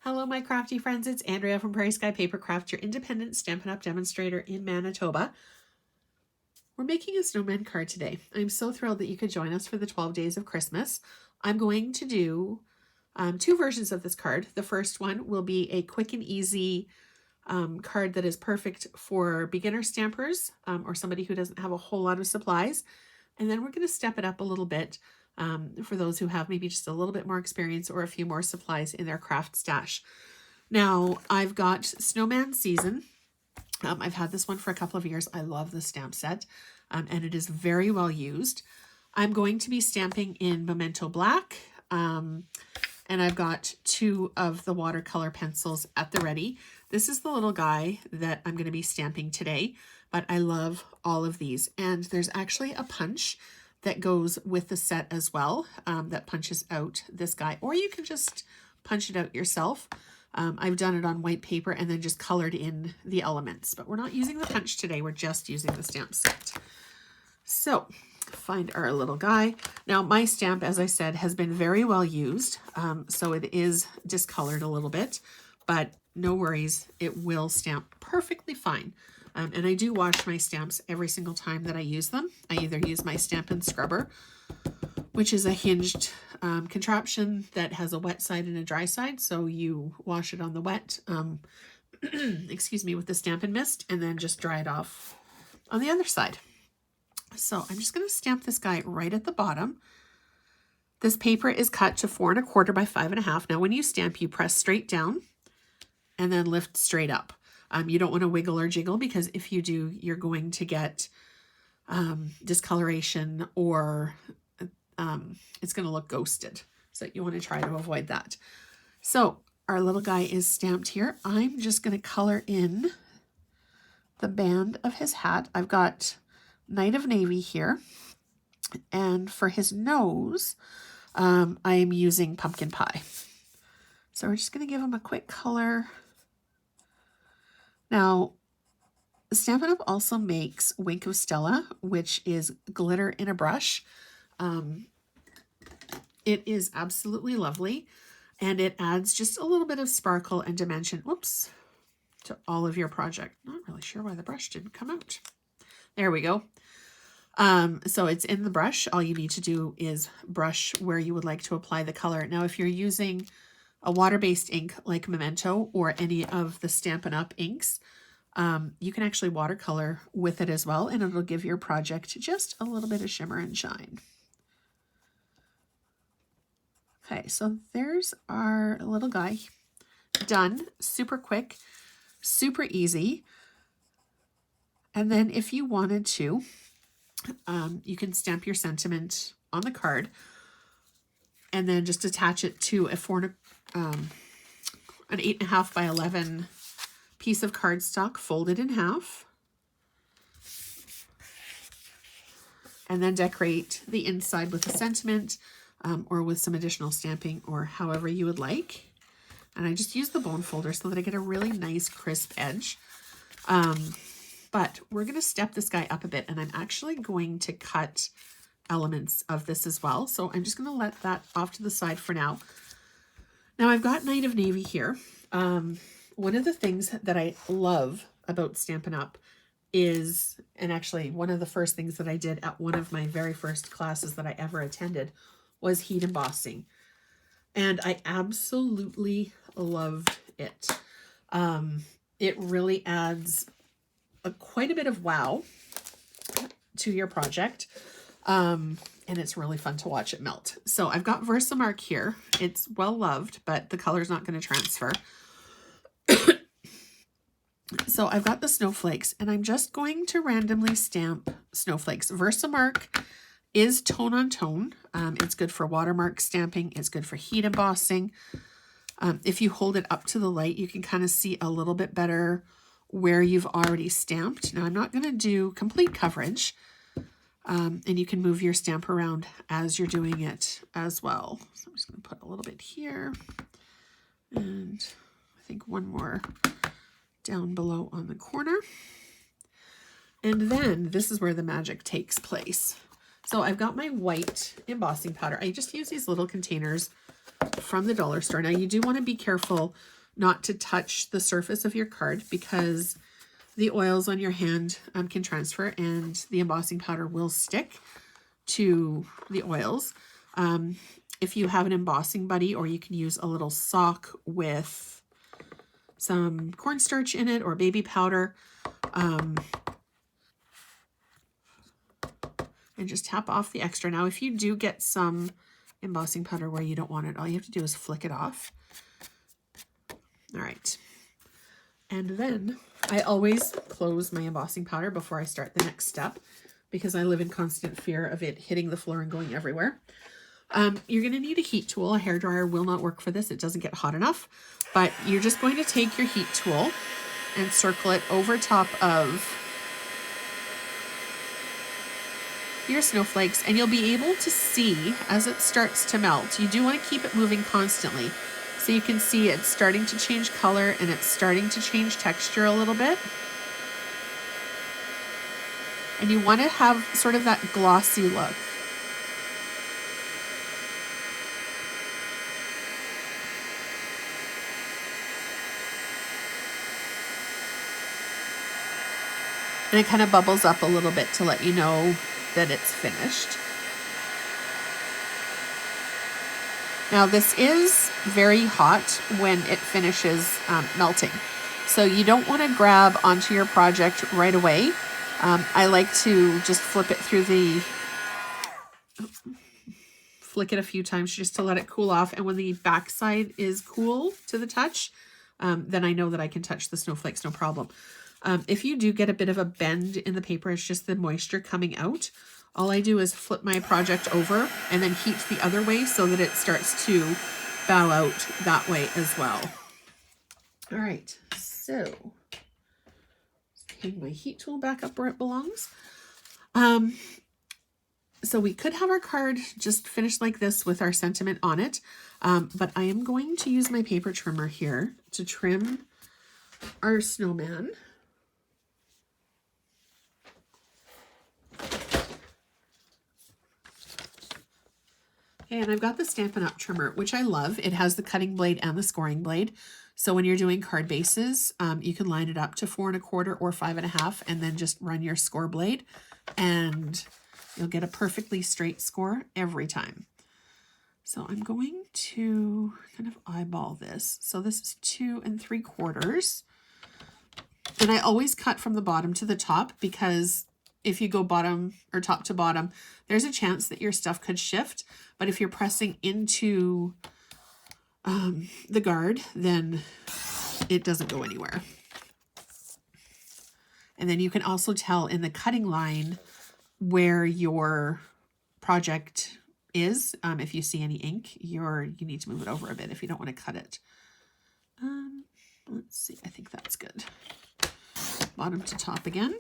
Hello, my crafty friends. It's Andrea from Prairie Sky Papercraft, your independent Stampin' Up! Demonstrator in Manitoba. We're making a snowman card today. I'm so thrilled that you could join us for the 12 days of Christmas. I'm going to do two versions of this card. The first one will be a quick and easy card that is perfect for beginner stampers or somebody who doesn't have a whole lot of supplies. And then we're going to step it up a little bit for those who have maybe just a little bit more experience or a few more supplies in their craft stash. Now, I've got Snowman Season. I've had this one for a couple of years. I love the stamp set, and it is very well used. I'm going to be stamping in Memento Black, and I've got two of the watercolor pencils at the ready. This is the little guy that I'm going to be stamping today, but I love all of these. And there's actually a punch that goes with the set as well, that punches out this guy, or you can just punch it out yourself. I've done it on white paper and then just colored in the elements, but we're not using the punch today. We're just using the stamp set. So find our little guy. Now my stamp, as I said, has been very well used. So it is discolored a little bit, but no worries. It will stamp perfectly fine. And I do wash my stamps every single time that I use them. I either use my Stampin' Scrubber, which is a hinged contraption that has a wet side and a dry side. So you wash it on the wet, excuse me, with the Stampin' Mist, and then just dry it off on the other side. So I'm just going to stamp this guy right at the bottom. This paper is cut to 4 1/4 by 5 1/2. Now when you stamp, you press straight down and then lift straight up. You don't want to wiggle or jiggle, because if you do, you're going to get discoloration, or it's going to look ghosted. So you want to try to avoid that. So our little guy is stamped here. I'm just going to color in the band of his hat. I've got Night of Navy here. And for his nose, I am using Pumpkin Pie. So we're just going to give him a quick color. Now, Stampin' Up! Also makes Wink of Stella, which is glitter in a brush. It is absolutely lovely, and it adds just a little bit of sparkle and dimension, whoops, to all of your project. Not really sure why the brush didn't come out. There we go. So it's in the brush. All you need to do is brush where you would like to apply the color. Now, if you're using a water-based ink like Memento or any of the Stampin' Up! Inks, you can actually watercolor with it as well, and it'll give your project just a little bit of shimmer and shine. Okay, so there's our little guy. Done. Super quick, super easy. And then if you wanted to, you can stamp your sentiment on the card and then just attach it to an 8 1/2 by 11 piece of cardstock folded in half, and then decorate the inside with a sentiment or with some additional stamping, or however you would like. And I just use the bone folder so that I get a really nice crisp edge. But we're going to step this guy up a bit, and I'm actually going to cut elements of this as well. So I'm just going to let that off to the side for now. Now I've got Night of Navy here. One of the things that I love about Stampin' Up! Is, and actually one of the first things that I did at one of my very first classes that I ever attended, was heat embossing. And I absolutely loved it. It really adds quite a bit of wow to your project. And it's really fun to watch it melt. So I've got Versamark here. It's well loved, but the color's not going to transfer. So I've got the snowflakes, and I'm just going to randomly stamp snowflakes. Versamark is tone on tone. It's good for watermark stamping. It's good for heat embossing. If you hold it up to the light, you can kind of see a little bit better where you've already stamped. Now, I'm not going to do complete coverage, and you can move your stamp around as you're doing it as well. So I'm just going to put a little bit here, and I think one more down below on the corner. And then this is where the magic takes place. So I've got my white embossing powder. I just use these little containers from the dollar store. Now you do want to be careful not to touch the surface of your card because the oils on your hand can transfer and the embossing powder will stick to the oils. If you have an embossing buddy, or you can use a little sock with some cornstarch in it or baby powder, and just tap off the extra. Now, if you do get some embossing powder where you don't want it, all you have to do is flick it off. All right. And then I always close my embossing powder before I start the next step because I live in constant fear of it hitting the floor and going everywhere. You're going to need a heat tool. A hairdryer will not work for this. It doesn't get hot enough, but you're just going to take your heat tool and circle it over top of your snowflakes, and you'll be able to see as it starts to melt. You do want to keep it moving constantly. So you can see it's starting to change color and it's starting to change texture a little bit. And you want to have sort of that glossy look. And it kind of bubbles up a little bit to let you know that it's finished. Now this is very hot when it finishes melting. So you don't want to grab onto your project right away. I like to just flick it a few times just to let it cool off. And when the backside is cool to the touch, then I know that I can touch the snowflakes, no problem. If you do get a bit of a bend in the paper, it's just the moisture coming out. All I do is flip my project over and then heat the other way so that it starts to bow out that way as well. All right, so hang my heat tool back up where it belongs. So we could have our card just finished like this with our sentiment on it, but I am going to use my paper trimmer here to trim our snowman. And I've got the Stampin' Up! Trimmer, which I love. It has the cutting blade and the scoring blade. So when you're doing card bases, you can line it up to 4 1/4 or 5 1/2 and then just run your score blade and you'll get a perfectly straight score every time. So I'm going to kind of eyeball this. So this is 2 3/4. And I always cut from the bottom to the top because if you go bottom or top to bottom, there's a chance that your stuff could shift. But if you're pressing into the guard, then it doesn't go anywhere. And then you can also tell in the cutting line where your project is. If you see any ink, you need to move it over a bit if you don't want to cut it. Let's see, I think that's good. Bottom to top again.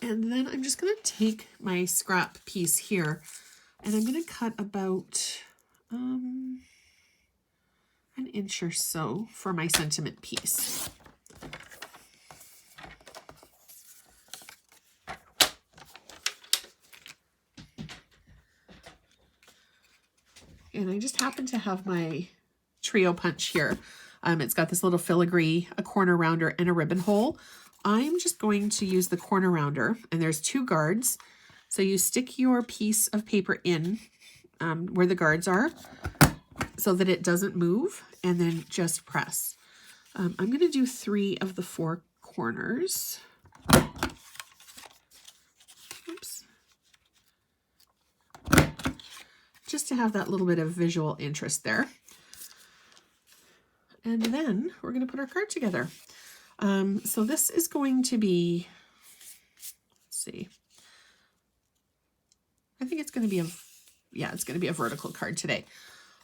And then I'm just going to take my scrap piece here and I'm going to cut about an inch or so for my sentiment piece. And I just happen to have my trio punch here. It's got this little filigree, a corner rounder, and a ribbon hole. I'm just going to use the corner rounder, and there's 2 guards. So you stick your piece of paper in where the guards are so that it doesn't move, and then just press. I'm going to do 3 of the 4 corners. Oops. Just to have that little bit of visual interest there. And then we're going to put our card together. So this is going to be, let's see, I think it's going to be it's going to be a vertical card today.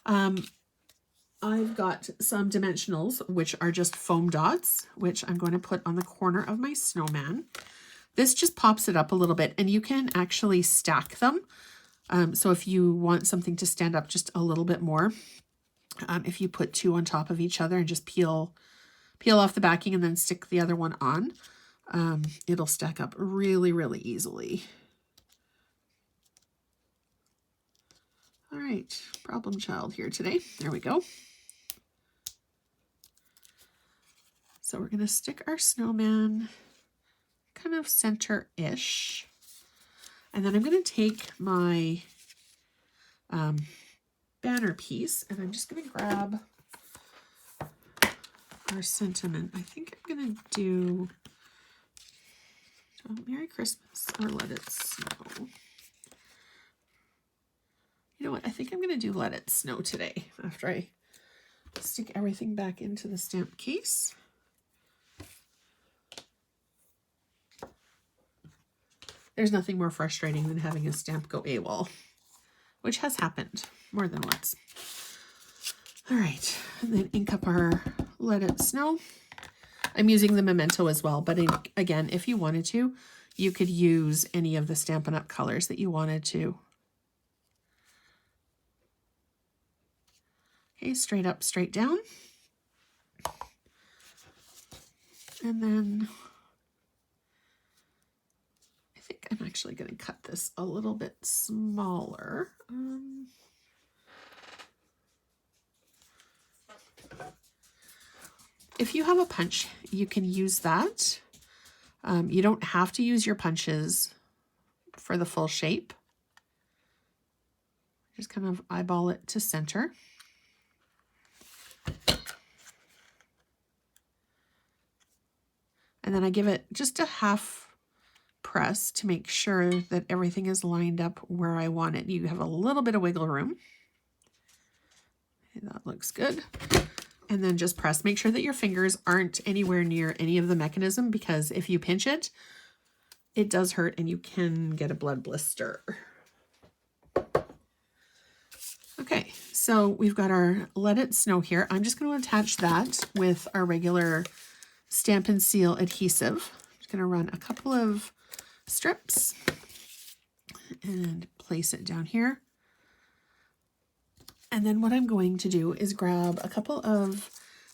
I've got some dimensionals, which are just foam dots, which I'm going to put on the corner of my snowman. This just pops it up a little bit, and you can actually stack them. So if you want something to stand up just a little bit more, if you put 2 on top of each other and just peel off the backing and then stick the other one on, it'll stack up really, really easily. All right, problem child here today. There we go. So we're going to stick our snowman kind of center-ish. And then I'm going to take my banner piece and I'm just going to grab our sentiment. I think I'm going to do Merry Christmas or Let It Snow. You know what? I think I'm going to do Let It Snow today after I stick everything back into the stamp case. There's nothing more frustrating than having a stamp go AWOL, which has happened more than once. All right, and then ink up our Let It Snow. I'm using the Memento as well, but again, if you wanted to, you could use any of the Stampin' Up! Colors that you wanted to. Okay, straight up, straight down. And then I think I'm actually going to cut this a little bit smaller. If you have a punch, you can use that. You don't have to use your punches for the full shape. Just kind of eyeball it to center. And then I give it just a half press to make sure that everything is lined up where I want it. You have a little bit of wiggle room. Okay, that looks good. And then just press. Make sure that your fingers aren't anywhere near any of the mechanism, because if you pinch it, it does hurt and you can get a blood blister. Okay, so we've got our Let It Snow here. I'm just going to attach that with our regular Stampin' Seal adhesive. I'm just going to run a couple of strips and place it down here. And then what I'm going to do is grab a couple of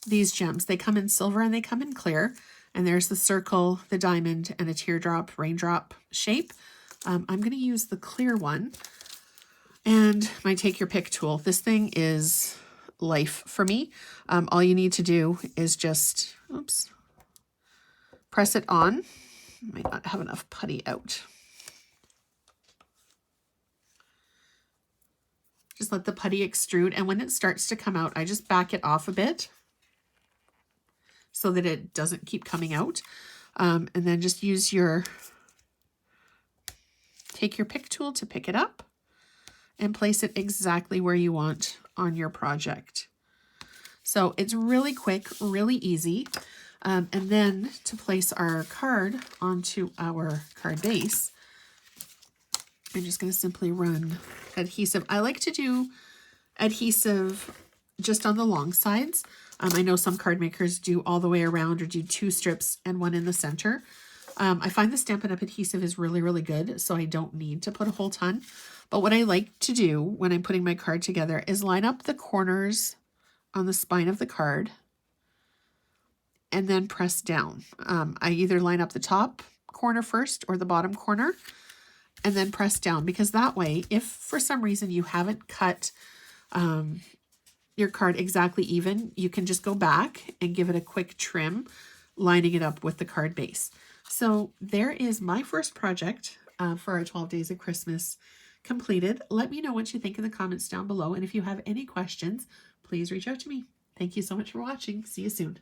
these gems. They come in silver and they come in clear. And there's the circle, the diamond, and a teardrop, raindrop shape. I'm going to use the clear one and my Take Your Pick tool. This thing is life for me. All you need to do is just, press it on. Might not have enough putty out. Just let the putty extrude, and when it starts to come out, I just back it off a bit so that it doesn't keep coming out. And then just use your Take Your Pick tool to pick it up and place it exactly where you want on your project. So it's really quick, really easy. And then to place our card onto our card base, I'm just going to simply run adhesive. I like to do adhesive just on the long sides. I know some card makers do all the way around or do 2 strips and 1 in the center. I find the Stampin' Up! Adhesive is really, really good, so I don't need to put a whole ton. But what I like to do when I'm putting my card together is line up the corners on the spine of the card and then press down. I either line up the top corner first or the bottom corner, and then press down, because that way, if for some reason you haven't cut your card exactly even, you can just go back and give it a quick trim, lining it up with the card base. So there is my first project for our 12 Days of Christmas completed. Let me know what you think in the comments down below, and if you have any questions, please reach out to me. Thank you so much for watching. See you soon.